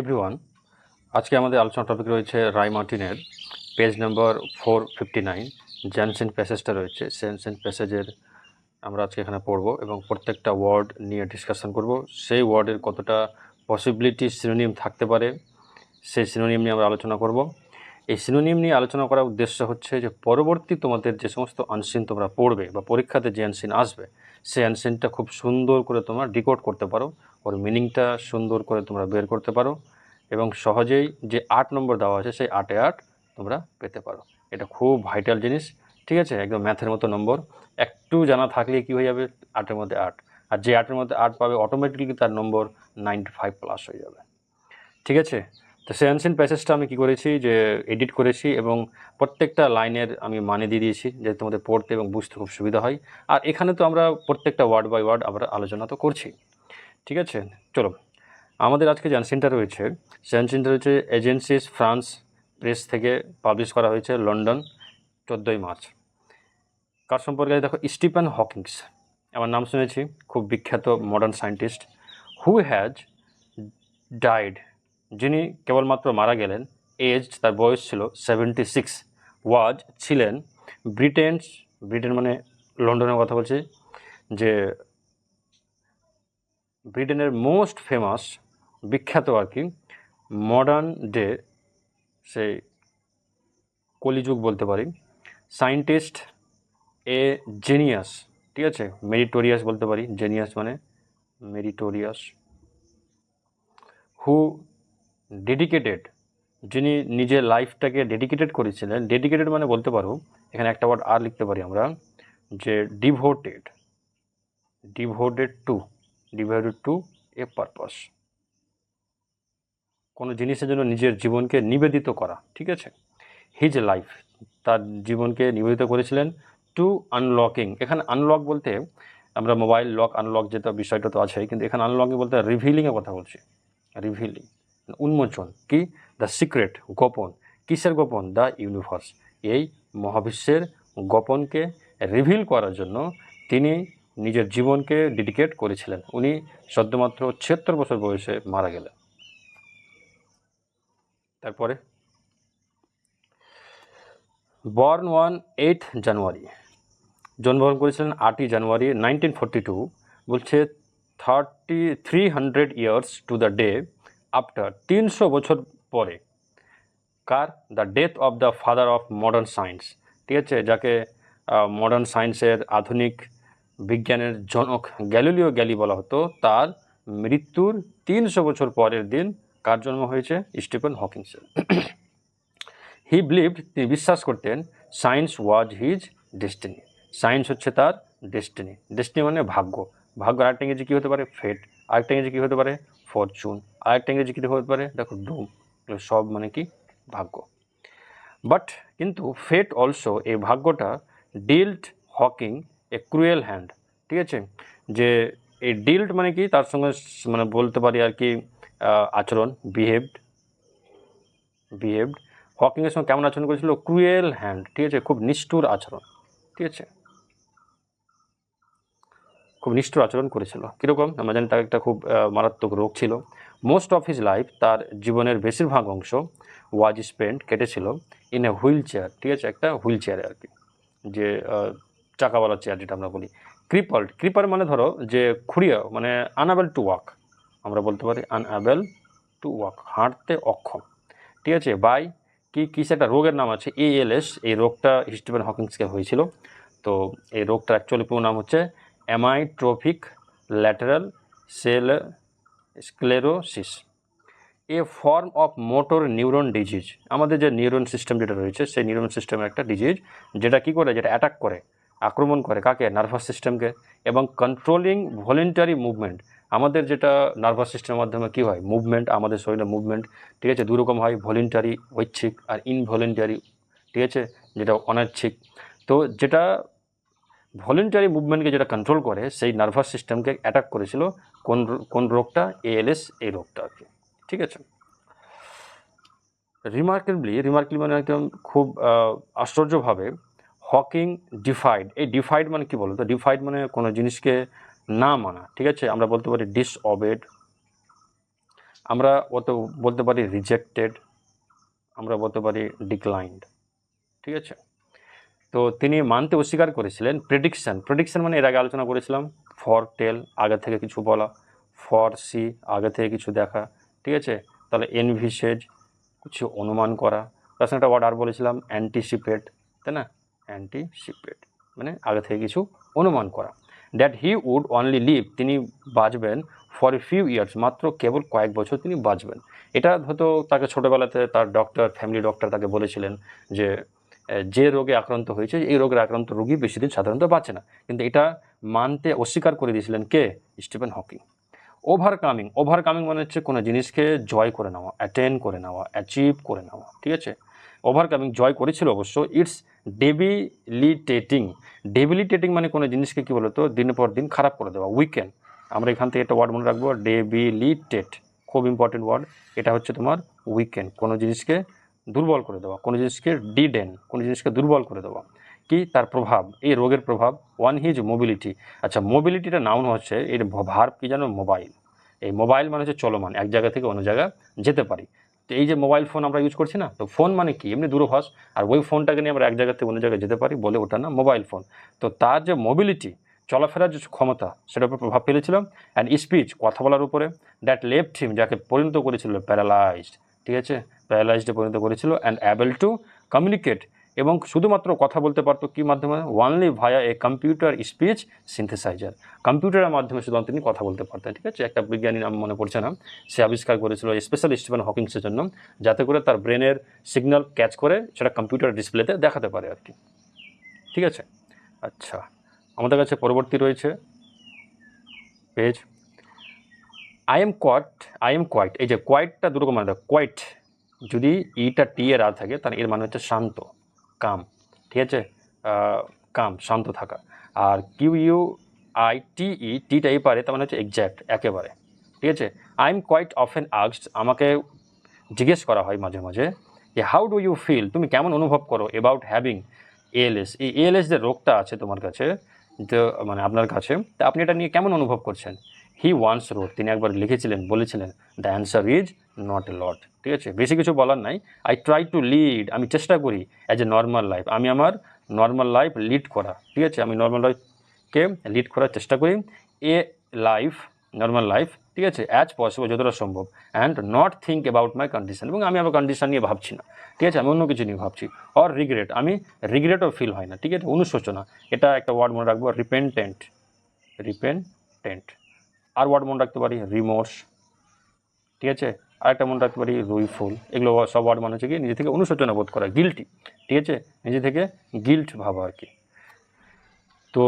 Everyone, আজকে আমাদের আলোচনা টপিক রয়েছে রায় মার্টিনের পেজ নম্বর 459। জ্যানসেন প্যাসেজটা রয়েছে, জ্যানসেন প্যাসেজের আমরা আজকে এখানে পড়ব এবং প্রত্যেকটা ওয়ার্ড নিয়ে ডিসকাশন করব। সেই ওয়ার্ডের কতটা পসিবিলিটি সিনোনিম থাকতে পারে সেই সিনোনিম নিয়ে আমরা আলোচনা করব। এই সিনোনিম নিয়ে আলোচনা করার উদ্দেশ্য হচ্ছে যে পরবর্তী তোমাদের যে সমস্ত আনসিন তোমরা পড়বে বা পরীক্ষাতে যে আনসিন আসবে সেই আনসিনটা খুব সুন্দর করে তোমরা ডিকোড করতে পারো, ওর মিনিংটা সুন্দর করে তোমরা বের করতে পারো এবং সহজেই যে 8 নম্বর দেওয়া আছে সেই 8-এ 8 তোমরা পেতে পারো। এটা খুব ভাইটাল জিনিস, ঠিক আছে? একদম ম্যাথের মতো নম্বর। একটু জানা থাকলে কী হয়ে যাবে, 8-এর মধ্যে 8, আর যে 8-এর মধ্যে 8 পাবে অটোমেটিকলি তার নম্বর 95+ হয়ে যাবে, ঠিক আছে? তো সেই অ্যানসিয়েন্ট প্যাসেজটা আমি কী করেছি যে এডিট করেছি এবং প্রত্যেকটা লাইনের আমি মানে দিয়ে দিয়েছি যে তোমাদের পড়তে এবং বুঝতে খুব সুবিধা হয়। আর এখানে তো আমরা প্রত্যেকটা ওয়ার্ড বাই ওয়ার্ড আমরা আলোচনা তো করছি, ঠিক আছে? চলো, আমাদের আজকে যে অ্যানসিয়েন্টটা রয়েছে সেই অ্যানসিয়েন্টটা রয়েছে এজেন্সিস ফ্রান্স প্রেস থেকে পাবলিশ করা হয়েছে, লন্ডন, 14ই মার্চ। কার সম্পর্কে দেখো, স্টিফেন হকিংস, আমার নাম শুনেছি, খুব বিখ্যাত modern scientist. Who has died, যিনি কেবলমাত্র মারা গেলেন, এজ তার বয়স ছিল 76, ওয়াজ ছিলেন ব্রিটেন মানে লন্ডনের কথা বলছি, যে ব্রিটেনের মোস্ট ফেমাস বিখ্যাত আর কি মডার্ন ডে, সেই কলিযুগ বলতে পারি, সায়েন্টিস্ট, এ জেনিয়াস, ঠিক আছে? মেরিটোরিয়াস বলতে পারি, জেনিয়াস মানে মেরিটোরিয়াস। হু ডেডিকেটেড, যিনি নিজের লাইফটাকে ডেডিকেটেড করেছিলেন। ডেডিকেটেড মানে বলতে পারো এখানে একটা ওয়ার্ড আর লিখতে পারি আমরা, যে ডিভোটেড টু এ পারপাস, কোনো জিনিসের জন্য নিজের জীবনকে নিবেদিত করা, ঠিক আছে? হিজ লাইফ, তার জীবনকে নিবেদিত করেছিলেন টু আনলকিং। এখানে আনলক বলতে আমরা মোবাইল লক আনলক যেটা বিষয়টা তো আছেই, কিন্তু এখানে আনলকিং বলতে রিভিলিংয়ের কথা বলছি। রিভিলিং উন্মোচন, কি? দ্য সিক্রেট, গোপন। কিসের গোপন? দ্য ইউনিভার্স, এই মহাবিশ্বের গোপনকে রিভিল করার জন্য তিনি নিজের জীবনকে ডেডিকেট করেছিলেন। উনি সদ্যমাত্র 76 বছর বয়সে মারা গেলেন। তারপরে বর্ন 8 জানুয়ারি, জন্মগ্রহণ করেছিলেন 8ই জানুয়ারি 1942। বলছে 300 years to the day after, 300 বছর পরে কার? The death of the father of modern science, ঠিক আছে? যাকে মডার্ন সায়েন্সের আধুনিক বিজ্ঞানের জনক গ্যালিলিও গ্যালি বলা হতো, তার মৃত্যুর 300 বছর পরের দিন কার জন্ম হয়েছে? স্টিফেন হকিংসের। হি বিলিভড, তিনি বিশ্বাস করতেন, science was his destiny, science হচ্ছে তার ডেস্টিনি। ডেস্টিনি মানে ভাগ্য। ভাগ্য আরেকটা ইংরেজি কী হতে পারে? ফেট। আরেকটা ইংরেজি কী হতে পারে? ফরচুন। আরেকটা ইংরেজি কী হতে পারে? দেখো, ডুম। সব মানে কি? ভাগ্য। বাট কিন্তু ফেট অলসো, এই ভাগ্যটা ডিল্ট হকিং এ ক্রুয়েল হ্যান্ড, ঠিক আছে? যে এই ডিল্ট মানে কি, তার সঙ্গে মানে বলতে পারি আর কি আচরণ, বিহেভড। হকিংয়ের সঙ্গে কেমন আচরণ করেছিল? ক্রুয়েল হ্যান্ড, ঠিক আছে? খুব নিষ্ঠুর আচরণ, ঠিক আছে? খুব নিষ্ঠুর আচরণ করেছিল। কীরকম? আমরা জানি তার একটা খুব মারাত্মক রোগ ছিল। মোস্ট অফ হিজ লাইফ, তার জীবনের বেশিরভাগ অংশ ওয়াজ স্পেন্ট, কেটেছিল ইন এ হুইল চেয়ার, ঠিক আছে? একটা হুইল চেয়ারে আর কি, যে চাকাওয়ালা চেয়ার যেটা আমরা বলি। ক্রিপার মানে ধরো যে খুঁড়িয়া, মানে আনএবল টু ওয়াক, আমরা বলতে পারি আনএবল টু ওয়াক, হাঁটতে অক্ষম, ঠিক আছে? বাই কিস একটা রোগের নাম আছে, ALS। এই রোগটা স্টিফেন হকিংসকে হয়েছিল। তো এই রোগটার অ্যাকচুয়ালি পুরো নাম হচ্ছে amyotrophic lateral cell sclerosis, a form of motor neuron disease. আমাদের যে নিউরন সিস্টেম যেটা রয়েছে সেই নিউরন সিস্টেমের একটা ডিজিজ, যেটা কী করে, যেটা অ্যাটাক করে, আক্রমণ করে কাকে? নার্ভাস সিস্টেমকে। এবং কন্ট্রোলিং ভলেন্টারি মুভমেন্ট, আমাদের যেটা নার্ভাস সিস্টেমের মাধ্যমে কী হয়? মুভমেন্ট, আমাদের শরীরে মুভমেন্ট, ঠিক আছে? দুরকম হয়, ভলেন্টারি ঐচ্ছিক আর ইনভলেন্টারি, ঠিক আছে? যেটা অনৈচ্ছিক। তো যেটা ভলেন্টারি মুভমেন্টকে যেটা কন্ট্রোল করে, সেই নার্ভাস সিস্টেমকে অ্যাটাক করেছিল কোন রোগটা? ALS, এই রোগটা আর কি, ঠিক আছে? রিমার্কেবলি মানে একদম খুব আশ্চর্যভাবে হকিং ডিফাইড। এই ডিফাইড মানে কি বলো তো? ডিফাইড মানে কোনো জিনিসকে না মানা, ঠিক আছে? আমরা বলতে পারি ডিসঅবেড, আমরা বলতে পারি রিজেক্টেড, আমরা বলতে পারি ডিক্লাইন্ড, ঠিক আছে। তো তিনি মানতে অস্বীকার করেছিলেন। প্রেডিকশন মানে এর আগে আলোচনা করেছিলাম, ফর টেল আগে থেকে কিছু বলা, ফর সি আগে থেকে কিছু দেখা, ঠিক আছে। তাহলে এনভিসেজ কিছু অনুমান করা, তার সঙ্গে একটা ওয়ার্ড আর বলেছিলাম অ্যান্টিসিপেট, তাই না, অ্যান্টিসিপেট মানে আগে থেকে কিছু অনুমান করা। That he would only live, তিনি বাঁচবেন ফর এ ফিউ ইয়ার্স, মাত্র কেবল কয়েক বছর তিনি বাঁচবেন। এটা হয়তো তাকে ছোটোবেলাতে তার ডক্টর, ফ্যামিলি ডক্টর তাকে বলেছিলেন যে রোগে আক্রান্ত হয়েছে এই রোগের আক্রান্ত রোগী বেশি দিন সাধারণত বাঁচে না, কিন্তু এটা মানতে অস্বীকার করে দিয়েছিলেন কে? Stephen Hawking. ওভারকামিং মানে হচ্ছে কোনো জিনিসকে জয় করে নেওয়া, অ্যাটেন করে নেওয়া, অ্যাচিভ করে নেওয়া, ঠিক আছে। ওভারকামিং জয় করেছিল অবশ্য। ইটস ডেবিলিটেটিং মানে কোনো জিনিসকে কী বলতো দিনের পর দিন খারাপ করে দেওয়া, উইকেন। আমরা এখান থেকে একটা ওয়ার্ড মনে রাখবো, ডেবিলিটেট, খুব ইম্পর্টেন্ট ওয়ার্ড। এটা হচ্ছে তোমার উইকেন, কোনো জিনিসকে দুর্বল করে দেওয়া, কোনো জিনিসকে ডিডেন, কোনো জিনিসকে দুর্বল করে দেওয়া। কি তার প্রভাব, এই রোগের প্রভাব। ওয়ান হিজ মোবিলিটি, আচ্ছা মোবিলিটিটা নাউন হচ্ছে, এর ভার্ব কি জানো? মোবাইল। এই মোবাইল মানে হচ্ছে চলমান, এক জায়গা থেকে অন্য জায়গা যেতে পারি। তো এই যে মোবাইল ফোন আমরা ইউজ করছি না, তো ফোন মানে কি? এমনি দূরভাষ, আর ওই ফোনটাকে নিয়ে আমরা এক জায়গা থেকে অন্য জায়গায় যেতে পারি বলে ওটা না মোবাইল ফোন। তো তার যে মোবিলিটি, চলাফেরার যে ক্ষমতা, সেটার উপর প্রভাব ফেলেছিল। অ্যান্ড স্পিচ, কথা বলার উপরে। দ্যাট লেফট হিম, যাকে পরিণত করেছিল প্যারালাইজড, ঠিক আছে, প্যারালাইজডে পরিণত করেছিল। অ্যান্ড অ্যাবল টু কমিউনিকেট, এবং শুধুমাত্র কথা বলতে পারতো কি মাধ্যমে? Only via a computer speech synthesiser, কম্পিউটারের মাধ্যমে শুধুমাত্র তিনি কথা বলতে পারতেন, ঠিক আছে। একটা বিজ্ঞানী নাম মনে পড়ছে না, সে আবিষ্কার করেছিল স্পেশালি স্টিফেন হকিংসের জন্য, যাতে করে তার ব্রেনের সিগন্যাল ক্যাচ করে সেটা কম্পিউটার ডিসপ্লেতে দেখাতে পারে আর কি, ঠিক আছে। আচ্ছা, আমাদের কাছে পরবর্তী রয়েছে পেজ আই এম কোয়াইট। এই যে কোয়াইটটা দুরকম মানে, কোয়াইট যদি ইটা টি এর আর থাকে তাহলে এর মানে হচ্ছে শান্ত, কাম, ঠিক আছে, কাম শান্ত থাকা। আর QUITE, টিটা এই পারে, তার মানে হচ্ছে এক্স্যাক্ট, একেবারে, ঠিক আছে। I am quite often asked, আমাকে জিজ্ঞেস করা হয় মাঝে মাঝে যে হাউ ডু ইউ ফিল, তুমি কেমন অনুভব করো অ্যাবাউট হ্যাভিং ALS, এই ALS যে রোগটা আছে তোমার কাছে, তো মানে আপনার কাছে, তা আপনি এটা নিয়ে কেমন অনুভব করছেন? হি ওয়ান্স রোড, তিনি একবার লিখেছিলেন, বলেছিলেন, the answer is not a lot, ঠিক আছে, বেশি কিছু বলার নাই। আই ট্রাই টু লিড, আমি চেষ্টা করি, অ্যাজ এ নর্মাল লাইফ, আমি আমার নর্মাল লাইফ লিড করা, ঠিক আছে, আমি নর্মাল লাইফকে লিড করার চেষ্টা করি, এ লাইফ, নর্মাল লাইফ, ঠিক আছে, অ্যাজ পসিবল, যতটা সম্ভব, and not think about my condition, এবং আমি আমার কন্ডিশন নিয়ে ভাবছি না, ঠিক আছে, আমি অন্য কিছু নিয়ে ভাবছি। অর রিগ্রেট, আমি রিগ্রেটও ফিল হয় না, ঠিক আছে, অনুশোচনা। এটা একটা ওয়ার্ড মনে রাখবো, রিপেন্টেন্ট, আর ওয়ার্ড মনে রাখতে পারি রিমোর্স, ঠিক আছে, আরেকটা মনে রাখতে পারি রুইফুল। এগুলো সব ওয়ার্ড মানে হচ্ছে কি নিজে থেকে অনুশোচনা বোধ করা, গিল্টি, ঠিক আছে, নিজে থেকে গিল্ট ভাবা আর কি। তো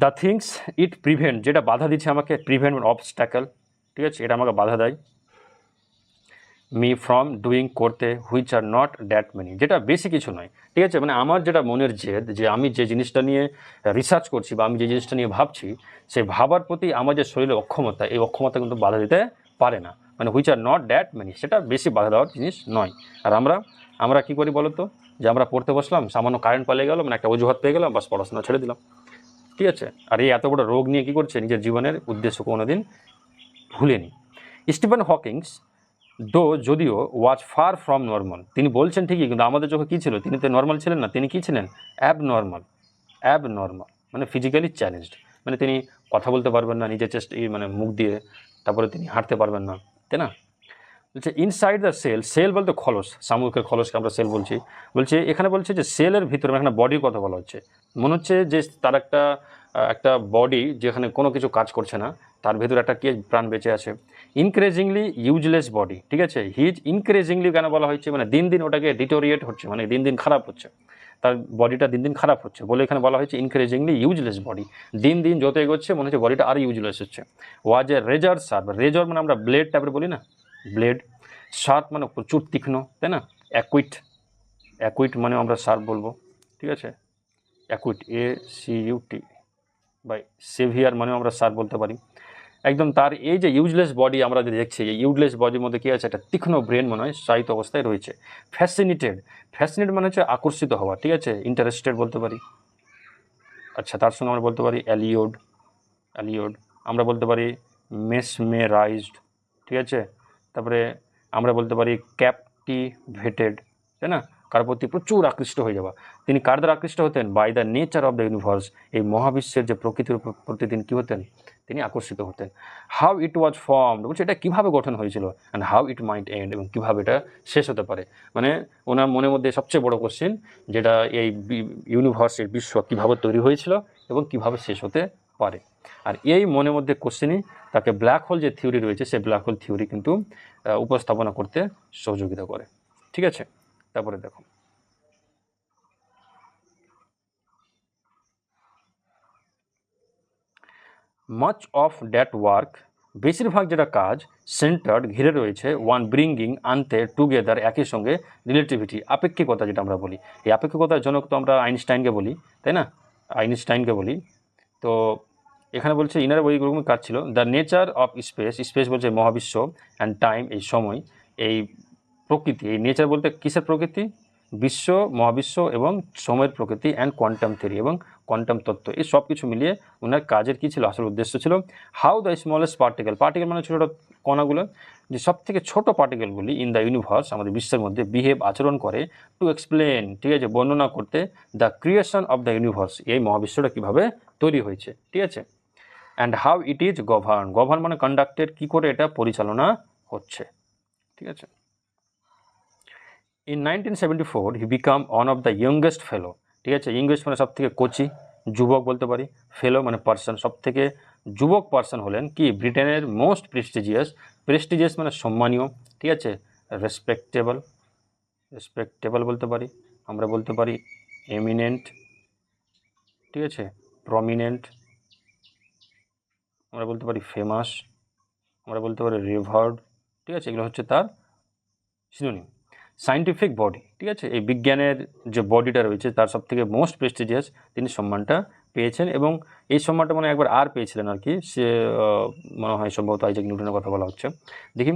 দ্য থিংস ইট প্রিভেন্ট, যেটা বাধা দিচ্ছে আমাকে, প্রিভেন্ট অবস্ট্যাকল, ঠিক আছে, এটা আমাকে বাধা দেয়। মি ফ্রম ডুইং, করতে, which are not that many, যেটা বেশি কিছু নয়, ঠিক আছে, মানে আমার যেটা মনের জেদ, যে আমি যে জিনিসটা নিয়ে রিসার্চ করছি বা আমি যে জিনিসটা নিয়ে ভাবছি, সেই ভাবার প্রতি আমার যে শরীরের অক্ষমতা, এই অক্ষমতা কিন্তু বাধা দিতে পারে না, মানে which are not that many, সেটা বেশি বাধা দেওয়ার জিনিস নয়। আর আমরা কী করি বলো তো, যে আমরা পড়তে বসলাম, সামান্য কারেন্ট পালিয়ে গেল, মানে একটা অজুহাত পেয়ে গেলাম, বাস পড়াশোনা ছেড়ে দিলাম, ঠিক আছে। আর এই এত বড় রোগ নিয়ে কী করছে, নিজের জীবনের উদ্দেশ্য কোনোদিন ভুলেনি। স্টিফেন হকিংস যদিও ওয়াজ ফার ফ্রম নর্মাল, তিনি বলছেন ঠিকই, কিন্তু আমাদের চোখে কী ছিল, তিনি তো নর্মাল ছিলেন না, তিনি কী ছিলেন? অ্যাবনর্মাল মানে ফিজিক্যালি চ্যালেঞ্জড, মানে তিনি কথা বলতে পারবেন না নিজের মানে মুখ দিয়ে, তারপরে তিনি হাঁটতে পারবেন না, তাই না। বলছে ইনসাইড দ্য সেল বলতে খলস, শামুকের খলসকে আমরা সেল বলছি। বলছে এখানে বলছে যে সেলের ভিতরে, এখানে বডির কথা বলা হচ্ছে, মনে হচ্ছে যে তার একটা বডি যেখানে কোনো কিছু কাজ করছে না, তার ভেতরে একটা কি প্রাণ বেঁচে আছে। ইনক্রেজিংলি ইউজলেস বডি, ঠিক আছে, হিজ ইনক্রেজিংলি কেন বলা হয়েছে, মানে দিন দিন ওটাকে ডিটোরিয়েট হচ্ছে, মানে দিন দিন খারাপ হচ্ছে, তার বডিটা দিন দিন খারাপ হচ্ছে বলে এখানে বলা হয়েছে ইনক্রেজিংলি ইউজলেস বডি, দিন দিন যত এগোচ্ছে মনে হচ্ছে বডিটা আর ইউজলেস হচ্ছে। ওয়াজ এ রেজার শার্প, রেজর মানে আমরা ব্লেড টাইপের বলি না, ব্লেড, শার্প মানে প্রচুর তীক্ষ্ণ, তাই না। অ্যাকুইট মানে আমরা শার্প বলবো, ঠিক আছে, অ্যাকুইট, ACUT, বাই সেভিয়ার মানে আমরা শার্প বলতে পারি। একদম তার এই যে ইউজলেস বডি আমরা যে দেখছি, এই ইউজলেস বডির মধ্যে কী আছে, একটা তীক্ষ্ণ ব্রেন মনে হয় শায়িত অবস্থায় রয়েছে। ফ্যাসিনেটেড মানে হচ্ছে আকর্ষিত হওয়া, ঠিক আছে, ইন্টারেস্টেড বলতে পারি। আচ্ছা, তার সঙ্গে আমরা বলতে পারি অ্যালিওড, আমরা বলতে পারি মেসমেরাইজড, ঠিক আছে, তারপরে আমরা বলতে পারি ক্যাপটিভেটেড, তাই না, কার প্রতি প্রচুর আকৃষ্ট হয়ে যাওয়া। তিনি কার দ্বারা আকৃষ্ট হতেন? By the nature of the universe, এই মহাবিশ্বের যে প্রকৃতির প্রতি তিনি কী হতেন? তিনি আকর্ষিত হতেন। হাউ ইট ওয়াজ ফর্মড, বলছে এটা কীভাবে গঠন হয়েছিল, and how it might end, এবং কীভাবে এটা শেষ হতে পারে। মানে ওনার মনের মধ্যে সবচেয়ে বড় কোশ্চেন যেটা এই ইউনিভার্সের বিশ্ব কীভাবে তৈরি হয়েছিল এবং কীভাবে শেষ হতে পারে। আর এই মনের মধ্যে কোশ্চেনই তাকে ব্ল্যাক হোল যে থিওরি রয়েছে সেই ব্ল্যাক হোল থিওরি কিন্তু উপস্থাপনা করতে সহযোগিতা করে। ঠিক আছে, তারপরে দেখো মাচ অফ দ্যাট ওয়ার্ক, বেশিরভাগ যেটা কাজ সেন্টার্ড ঘিরে রয়েছে ওয়ান ব্রিঙ্গিং, আনতে টুগেদার, একই সঙ্গে রিলেটিভিটি, আপেক্ষিকতা যেটা আমরা বলি। এই আপেক্ষিকতার জনক তো আমরা আইনস্টাইনকে বলি, তাই না, আইনস্টাইনকে বলি। তো এখানে বলছে ইনার বইগুলো কাজ ছিল the nature of speech, space বলছে মহাবিশ্ব, অ্যান্ড টাইম এই সময়, এই প্রকৃতি, এই নেচার বলতে কিসের প্রকৃতি? বিশ্ব, মহাবিশ্ব এবং সময়ের প্রকৃতি, অ্যান্ড কোয়ান্টাম থিওরি এবং কোয়ান্টাম তত্ত্ব, এই সব কিছু মিলিয়ে ওনার কাজের কী ছিল? আসল উদ্দেশ্য ছিল how the smallest particle, particle মানে ছোটো কণাগুলো, যে সব থেকে ছোটো পার্টিকেলগুলি ইন দ্য ইউনিভার্স, আমাদের বিশ্বের মধ্যে বিহেভ, আচরণ করে, টু এক্সপ্লেন, ঠিক আছে, বর্ণনা করতে, the creation of the universe, এই মহাবিশ্বটা কীভাবে তৈরি হয়েছে। ঠিক আছে, and how it is govern, govern মানে কন্ডাক্টেড, কী করে এটা পরিচালনা হচ্ছে। ঠিক আছে, in 1974 he became one of the youngest fellow, ঠিক আছে, ইয়ংগেস্ট মানে সব থেকে কচি, যুবক বলতে পারি, ফেলো মানে পার্সন, সব থেকে যুবক পার্সন হলেন কি? ব্রিটেনের মোস্ট প্রেস্টিজিয়াস, প্রেস্টিজিয়াস মানে সম্মানীয়, ঠিক আছে, রেসপেক্টেবল, রেসপেক্টেবল বলতে পারি, আমরা বলতে পারি এমিনেন্ট, ঠিক আছে, প্রমিনেন্ট, আমরা বলতে পারি ফেমাস, আমরা বলতে পারি রিভার্ড, ঠিক আছে, এগুলো হচ্ছে তার সিনোনিম। সায়েন্টিফিক বডি, ঠিক আছে, এই বিজ্ঞানের যে বডিটা রয়েছে তার সব থেকে মোস্ট প্রেস্টিজিয়াস, তিনি সম্মানটা পেয়েছেন, এবং এই সম্মানটা মানে একবার আর পেয়েছিলেন আর কি, সে মনে হয় সম্ভবত আইজাক নিউটনের কথা বলা হচ্ছে। দেখি,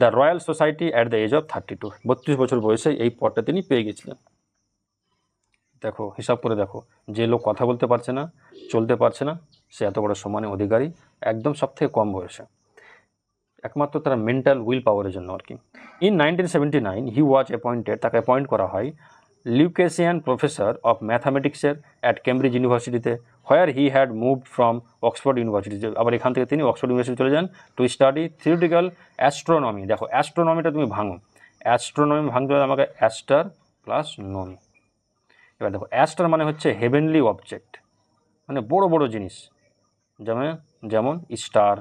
the Royal Society at the age of 32, 32 বছর বয়সে এই পদটা তিনি পেয়ে গেছিলেন। দেখো হিসাব করে দেখো, যে লোক কথা বলতে পারছে না, চলতে পারছে না, সে এত বড় সম্মানের অধিকারী একদম সব থেকে কম বয়সে, একমাত্র তারা মেন্টাল উইল পাওয়ারের জন্য আর কি। ইন 1979 হি ওয়াজ অ্যাপয়েন্টেড, তাকে অ্যাপয়েন্ট করা হয় লিউকেসিয়ান প্রফেসর অফ ম্যাথামেটিক্সের অ্যাট কেমব্রিজ ইউনিভার্সিটিতে, where he had moved from Oxford university, আবার এখান থেকে তিনি অক্সফোর্ড ইউনিভার্সিটি চলে যান টু স্টাডি থিওরিটিক্যাল অ্যাস্ট্রোনমি। দেখো অ্যাস্ট্রোনমিটা তুমি ভাঙো, অ্যাস্ট্রোনমি ভাঙতে হলে আমাকে অ্যাস্টার প্লাস নমি। এবার দেখো অ্যাস্টার মানে হচ্ছে হেভেনলি অবজেক্ট, মানে বড় বড় জিনিস, যেমন যেমন স্টার,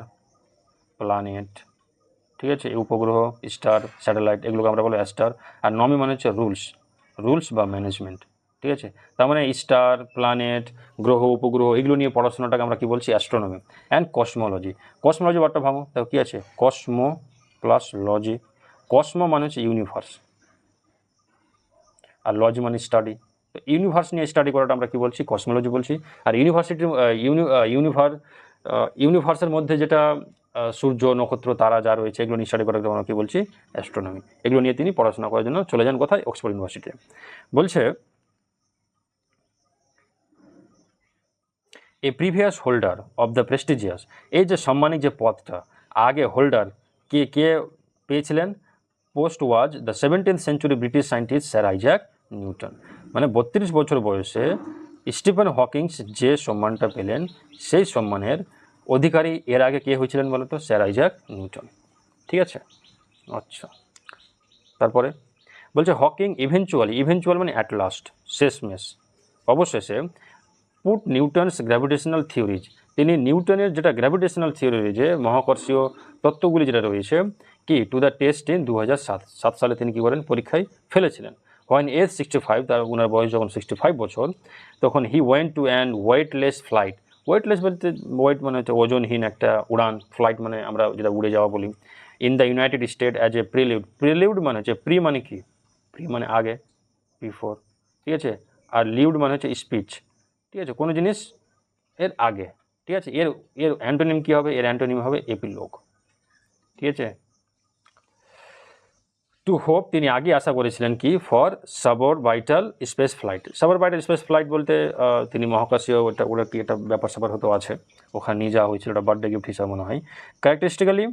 প্ল্যানেট, ঠিক আছে, উপগ্রহ, স্টার, স্যাটেলাইট, এগুলোকে আমরা বলি অ্যাস্টার। আর নমি মানে হচ্ছে রুলস, রুলস বা ম্যানেজমেন্ট, ঠিক আছে। তার মানে স্টার, প্ল্যানেট, গ্রহ, উপগ্রহ এগুলো নিয়ে পড়াশোনাটাকে আমরা কি বলছি? অ্যাস্ট্রোনমি। অ্যান্ড কসমোলজি, কসমোলজি ওয়ার্ডটা ভাঙো, দেখো কী আছে? কসমো প্লাস লজি, কসমো মানে হচ্ছে ইউনিভার্স, আর লজি মানে স্টাডি। তো ইউনিভার্স নিয়ে স্টাডি করাটা আমরা কি বলছি? কসমোলজি বলছি। আর ইউনিভার্সিটির ইউনিভার্সের মধ্যে যেটা সূর্য, নক্ষত্র, তারা যা রয়েছে এগুলো নিয়ে স্টাডি করাকে আমরা কী বলছি? অ্যাস্ট্রোনমি। এগুলো নিয়ে তিনি পড়াশোনা করার জন্য চলে যান কোথায়? অক্সফোর্ড ইউনিভার্সিটিতে। বলছে এ previous holder of the prestigious, এই যে সম্মানিক যে পদটা, আগে হোল্ডার কে কে পেয়েছিলেন? Post was the 17th century British scientist sir Isaac Newton. মানে 32 বছর বয়সে স্টিফেন হকিংস যে সম্মানটা পেলেন সেই সম্মানের অধিকারী এর আগে কে হয়েছিলেন বলো তো? Sir Isaac Newton. ঠিক আছে, আচ্ছা। তারপরে বলছে হকিং ইভেনচুয়াল মানে অ্যাট লাস্ট, শেষমেশ, অবশেষে, পুট নিউটনস গ্র্যাভিটেশনাল থিওরিজ, তিনি নিউটনের যেটা গ্র্যাভিটেশনাল থিওরি যে মহাকর্ষীয় তত্ত্বগুলি যেটা রয়েছে কি টু দ্য টেস্ট ইন 2007 সালে তিনি কী করেন? পরীক্ষায় ফেলেছিলেন। হোয়েন এজ 65, তার ওনার বয়স যখন 65 বছর, তখন he went to an weightless flight. Weightless বলতে ওয়েট মানে হচ্ছে ওজনহীন একটা উড়ান, ফ্লাইট মানে আমরা যেটা উড়ে যাওয়া বলি, in the United state as a prelude. Prelude মানে হচ্ছে প্রি মানে কি? প্রি মানে আগে, বিফোর, ঠিক আছে। আর লিউড মানে হচ্ছে স্পিচ, ঠিক আছে, কোনো জিনিস এর আগে, ঠিক আছে। এর এর অ্যান্টোনিম কী হবে? এর অ্যান্টোনিম হবে এপিলোগ, ঠিক আছে। টু হোপ, তিনি আগে আশা করেছিলেন কি? For suborbital space flight. Suborbital space flight বলতে তিনি মহাকাশীয় ওটা কি একটা ব্যাপার স্যাপার হতো আছে, ওখানে নিয়ে যাওয়া হয়েছিল, ওটা বার্থডে গিফট হিসাবে মনে হয়। ক্যারেক্টারিস্টিক্যালি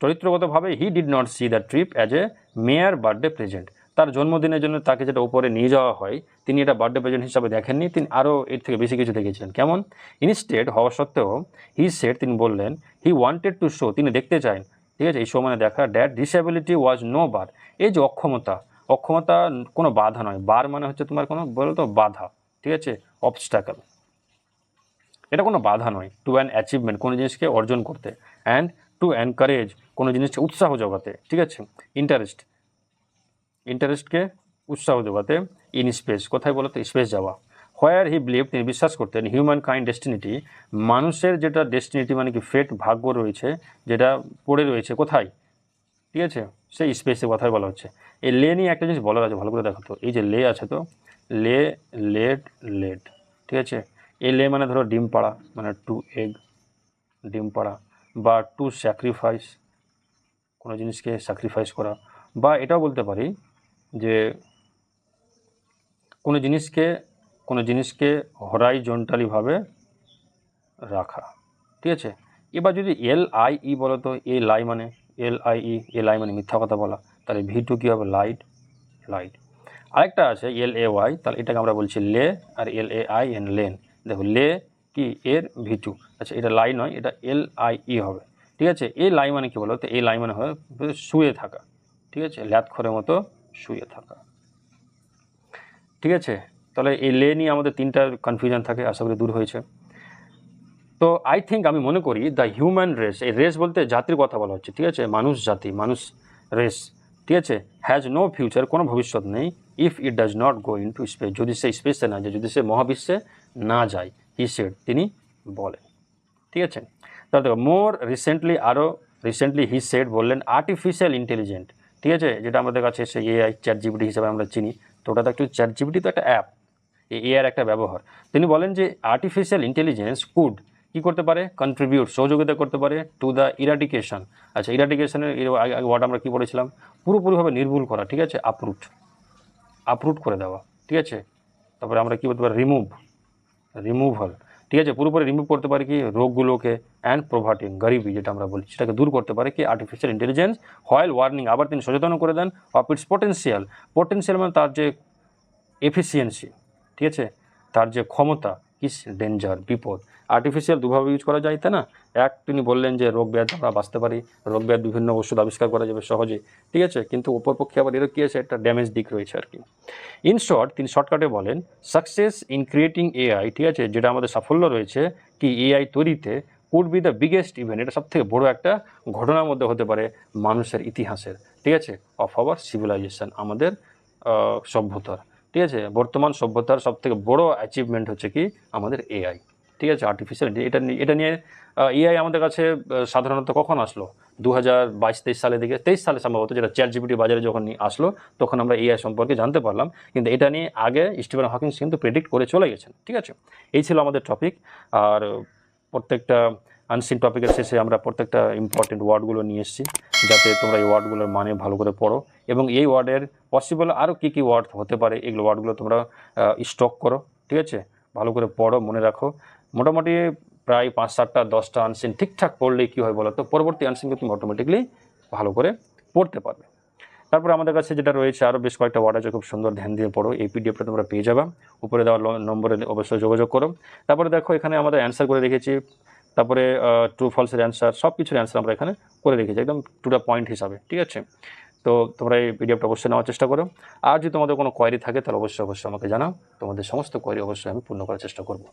চরিত্রগতভাবে he did not see the trip as a mere birthday present, তার জন্মদিনের জন্য তাকে যেটা উপরে নিয়ে যাওয়া হয় তিনি এটা বার্থডে প্রেজেন্ট হিসাবে দেখেননি, তিনি আরও এর থেকে বেশি কিছু দেখেছিলেন। কেমন? ইনস্টেড হওয়া সত্ত্বেও হি সেড তিনি বললেন হি ওয়ান্টেড টু শো তিনি দেখতে চান, ঠিক আছে, এই শো মানে দেখা, দ্যাট ডিসএবিলিটি ওয়াজ নো বার, এই যে অক্ষমতা, অক্ষমতা কোনো বাধা নয়, বার মানে হচ্ছে তোমার কোনো বলো তো বাধা, ঠিক আছে, অবস্ট্যাকল, এটা কোনো বাধা নয়। টু অ্যান অ্যাচিভমেন্ট কোনো জিনিসকে অর্জন করতে, অ্যান্ড টু এনকারেজ কোনো জিনিসকে উৎসাহ জোগাতে, ঠিক আছে, ইন্টারেস্টকে উৎসাহ জোগাতে, ইন স্পেস কোথায় বলো তো স্পেস যাওয়া, হোয়ার হি বিলিভ তিনি বিশ্বাস করতেন হিউম্যান কাইন্ড ডেস্টিনিটি মানুষের যেটা ডেস্টিনিটি মানে কি ফেট ভাগ্য রয়েছে যেটা পড়ে রয়েছে কোথায়, ঠিক আছে, সেই স্পেসে কথাই বলা হচ্ছে। এই লে নিয়ে একটা জিনিস বলার আছে, ভালো করে দেখো তো, এই যে লে আছে তো লে লেড লেড, ঠিক আছে, এই লে মানে ধরো ডিম পাড়া মানে টু এগ, ডিম পাড়া, বা টু স্যাক্রিফাইস কোনো জিনিসকে স্যাক্রিফাইস করা, বা এটাও বলতে পারি যে কোনো জিনিসকে হরাইজন্টালিভাবে রাখা, ঠিক আছে। এবার যদি LIE বলো তো এই লাই মানে LIE মানে মিথ্যা কথা বলা, তাহলে V2 কী হবে লাইট। আরেকটা আছে LAY, তাহলে এটাকে আমরা বলছি লে, আর LAIN লেন, দেখো লে কি এর V2, আচ্ছা এটা লাই নয়, এটা LIE হবে, ঠিক আছে। এই লাই মানে কি বলো তো এই লাই মানে হয় শুয়ে থাকা, ঠিক আছে, ল্যাথখরের মতো শুয়ে থাকা, ঠিক আছে। তাহলে এই লে নিয়ে আমাদের তিনটা কনফিউশন থাকে, আশা করি দূর হয়েছে। তো আই থিঙ্ক আমি মনে করি দ্য হিউম্যান রেস, এই রেস বলতে জাতির কথা বলা হচ্ছে, ঠিক আছে, মানুষ জাতি, মানুষ রেস, ঠিক আছে, হ্যাজ নো ফিউচার কোনো ভবিষ্যৎ নেই, if it does not go into space যদি সে স্পেসে না যায়, যদি সে মহাবিশ্বে না যায়, হি সেড তিনি বলেন, ঠিক আছে। তাহলে দেখো মোর রিসেন্টলি, আরও রিসেন্টলি হি সেড বললেন আর্টিফিশিয়াল ইন্টেলিজেন্ট, ঠিক আছে, যেটা আমাদের কাছে সে AI ChatGPT হিসাবে আমরা চিনি, তো ওটা তো অ্যাকচুয়ালি ChatGPT তো একটা অ্যাপ, এই এআর একটা ব্যবহার। তিনি বলেন যে আর্টিফিশিয়াল ইন্টেলিজেন্স কুড কী করতে পারে, কন্ট্রিবিউট সহযোগিতা করতে পারে টু দ্য ইরাডিকেশন, আচ্ছা ইরাডিকেশনের ওয়ার্ড আমরা কী বলেছিলাম, পুরোপুরিভাবে নির্মূল করা, ঠিক আছে, আপরুট করে দেওয়া, ঠিক আছে। তারপরে আমরা কী বলতে পারি রিমুভাল, ঠিক আছে, পুরোপুরি রিমুভ করতে পারে কি রোগগুলোকে, অ্যান্ড প্রভার্টি গরিবি যেটা আমরা বলছি সেটাকে দূর করতে পারে কি আর্টিফিশিয়াল ইন্টেলিজেন্স, হোয়াইল ওয়ার্নিং আবার তিনি সচেতন করে দেন অফ ইটস পোটেন্সিয়াল মানে তার যে এফিসিয়েন্সি, ঠিক আছে, তার যে ক্ষমতা, ইস ডেঞ্জার বিপদ। আর্টিফিশিয়াল দুভাবে ইউজ করা যায় তাই না, এক তিনি বললেন যে রোগ ব্যাধ আমরা বাঁচতে পারি, রোগ ব্যাধ বিভিন্ন ওষুধ আবিষ্কার করা যাবে সহজে, ঠিক আছে, কিন্তু অপর পক্ষে আবার এরও কী আছে একটা ড্যামেজ দিক রয়েছে আর কি। ইন শর্ট তিনি শর্টকাটে বলেন সাকসেস ইন ক্রিয়েটিং AI, ঠিক আছে, যেটা আমাদের সাফল্য রয়েছে কি AI তৈরিতে, could be the biggest event, এটা সবথেকে বড় একটা ঘটনার মধ্যে হতে পারে মানুষের ইতিহাসের, ঠিক আছে, অফ আওয়ার সিভিলাইজেশন আমাদের সভ্যতার, ঠিক আছে, বর্তমান সভ্যতার সবথেকে বড় অ্যাচিভমেন্ট হচ্ছে কি আমাদের AI, ঠিক আছে, আর্টিফিশিয়াল এটা নিয়ে AI আমাদের কাছে সাধারণত কখন আসলো 2022-23 সালের দিকে, 23 সালে সম্ভবত, যেটা ChatGPT বাজারে যখন আসলো তখন আমরা AI সম্পর্কে জানতে পারলাম, কিন্তু এটা নিয়ে আগে স্টিফেন হকিংস কিন্তু প্রেডিক্ট করে চলে গেছেন, ঠিক আছে। এই ছিল আমাদের টপিক, আর প্রত্যেকটা আনসিন টপিকের শেষে আমরা প্রত্যেকটা ইম্পর্টেন্ট ওয়ার্ডগুলো নিয়ে এসেছি যাতে তোমরা এই ওয়ার্ডগুলোর মানে ভালো করে পড়ো, এবং এই ওয়ার্ডের পসিবল আরও কী কী ওয়ার্ড হতে পারে এগুলো ওয়ার্ডগুলো তোমরা স্টক করো, ঠিক আছে, ভালো করে পড়ো, মনে রাখো। মোটামুটি প্রায় 5-7টা 10টা আনসিন ঠিকঠাক পড়লেই কী হয় বলো তো পরবর্তী আনসিনকে তুমি অটোমেটিকলি ভালো করে পড়তে পারবে। তারপরে আমাদের কাছে যেটা রয়েছে আরও বেশ কয়েকটা ওয়ার্ড আছে, খুব সুন্দর ধ্যান দিয়ে পড়ো, এই পিডিএফটা তোমরা পেয়ে যাবে, উপরে দেওয়া নম্বরে অবশ্যই যোগাযোগ করো। তারপরে দেখো এখানে আমাদের অ্যান্সার করে রেখেছি, তারপরে ট্রু ফলসের অ্যান্সার, সব কিছুর অ্যান্সার আমরা এখানে করে রেখেছি একদম টু দ্য পয়েন্ট হিসাবে, ঠিক আছে। তো তোমরা এই পিডিএফটা অবশ্যই নেওয়ার চেষ্টা করো, আর যদি তোমাদের কোনো কোয়ারি থাকে তাহলে অবশ্যই আমাকে জানাও, তোমাদের সমস্ত কোয়ারি অবশ্যই আমি পূর্ণ করার চেষ্টা করব।